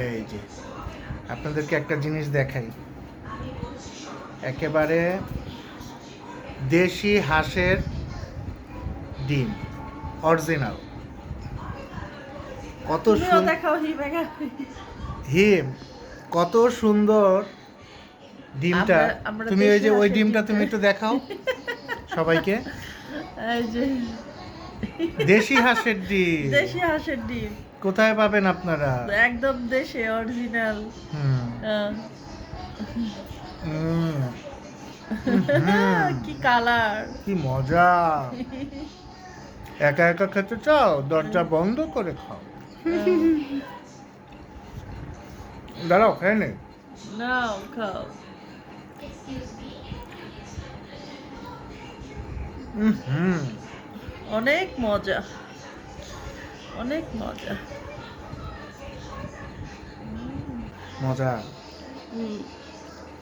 এই যে আপনাদেরকে একটা জিনিস দেখাই, একেবারে দেশি হাঁসের ডিম, অরিজিনাল। কত দেখাও হিম, কত সুন্দর ডিমটা। তুমি ওই যে ওই ডিমটা তুমি একটু দেখাও সবাইকে। এই যে দেশি হাঁসের ডিম, দেশি হাঁসের ডিম কোথায় পাবেন আপনারা? একদম দেশে অরিজিনাল। কি কালার, কি মজা! একা একা খেতে চাও? দরজা বন্ধ করে খাও। দাঁড়াও, খেয়ে নে। নাও খাও। অনেক মজা, অনেক মজা। মজা,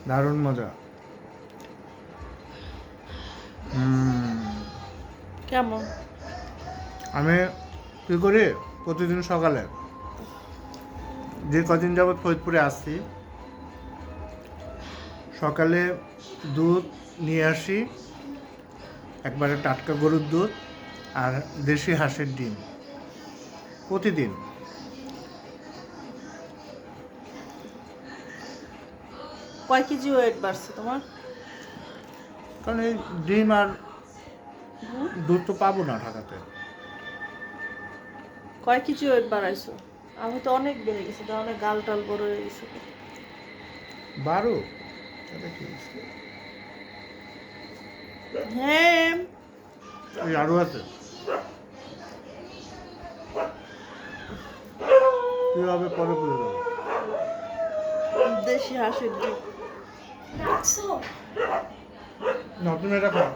দারুণ মজা। কেমন? আমি কী করি প্রতিদিন সকালে, যে কদিন যাবৎ ফরিদপুরে আসছি, সকালে দুধ নিয়ে আসি, একবারে টাটকা গরুর দুধ আর দেশি হাঁসের ডিম প্রতিদিন। কয় কেজি ওয়েট বাড়ছে তোমার? কারণ এই ডিম আর দুধ তো পাবো না ঢাকাতে। কয় কেজি ওয়েট বাড়াইছো? আমি তো অনেক বেড়ে গেছি, তো অনেক গাল টাল বড় হয়ে গেছে। 12? হ্যাঁ, ওই আরও আছে। কিভাবে পরে পড়ে যাবে? দেশি হাঁসের ডিম। না, তুমি এটা খাও।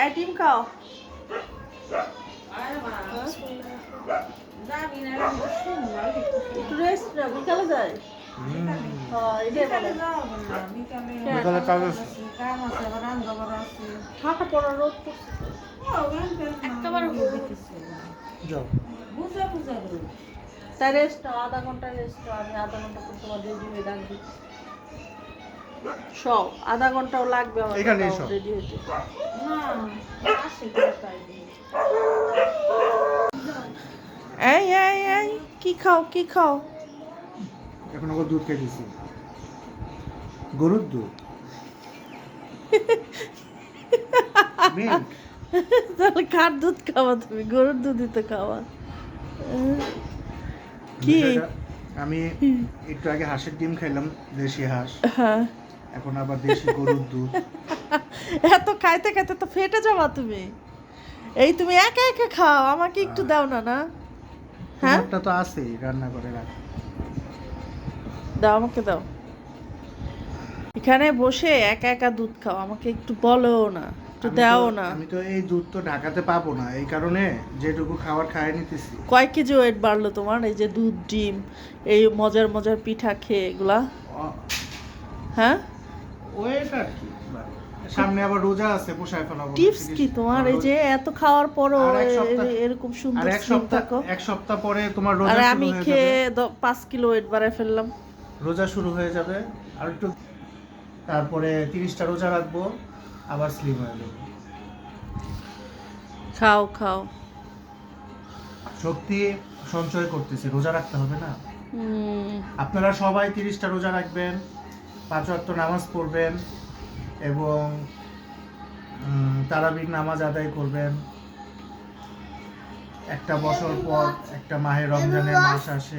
এই ডিম খাও। একটু রেস্ট নাও, বিকালে যাই। বিকালে কাজ আছে। ফাঁকা পড়া রোদ যাও। তাই রেস্ট নাও, আধা ঘন্টা রেস্ট নাও। আমি আধা ঘন্টা পর তোমার রেডি হয়ে ডাকবি। সব আধা ঘন্টাও লাগবে আমার রেডি হতে। এই এই এই কি খাও, কি খাও? এখন ওকে দুধ খেয়ে দিচ্ছি, গরুর দুধ। তাহলে কার দুধ খাওয়া? তুমি গরুর দুধই তো খাওয়া। কি আমি একটু আগে হাঁসের ডিম খাইলাম, দেশি হাঁস। হ্যাঁ, এখন আবার দেশি গরুর দুধ। এত খাইতে খাইতে তো ফেটে যাবা তুমি। এই তুমি একা একা খাও, আমাকে একটু দাও না। না হ্যাঁ, তোমারটা তো আছেই, রান্না করে রাখ। দাও, আমাকে দাও। এখানে বসে একা একা দুধ খাও, আমাকে একটু বলো না, একটু দাও না। আমি তো এই দুধ তো ঢাকাতে পাবো না, এই কারণে যেটুকু খাবার খাই নিতেছি। কয় কেজি ওয়েট বাড়লো তোমার এই যে দুধ, ডিম, এই মজার মজার পিঠা খেয়ে এগুলা? হ্যাঁ, ওয়েট আর কি, সামনে আবার রোজা আছে, পোষায় ফেলাবো। টিপস কি তোমার? এই যে এত খাওয়ার পরও এরকম সুন্দর স্লিম থাকো। এক সপ্তাহ পরে তোমার রোজা আর শুরু আমি হয়ে খেয়ে যাবে। 5 কিলো ওয়েট বাড়ায় ফেললাম। রোজা শুরু হয়ে যাবে আর একটু, তারপরে 30টা রোজা রাখবো, আবার স্লিম হয়ে যাবো। খাও খাও, শক্তি সঞ্চয় করতেছি, রোজা রাখতে হবে না? আপনারা সবাই 30টা রোজা রাখবেন, 5 ওয়াক্ত নামাজ পড়বেন এবং তারাবির নামাজ আদায় করবেন। একটা বছর পর একটা মাহে রমজানের মাস আসে।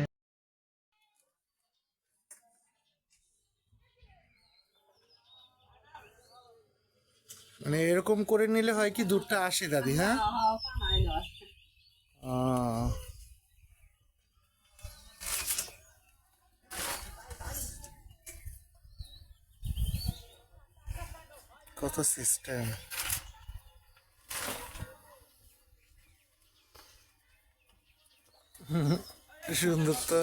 মানে এরকম করে নিলে হয় কি, দুধটা আসে দাদি? হ্যাঁ, কত সিস্টেম! সুন্দর তো।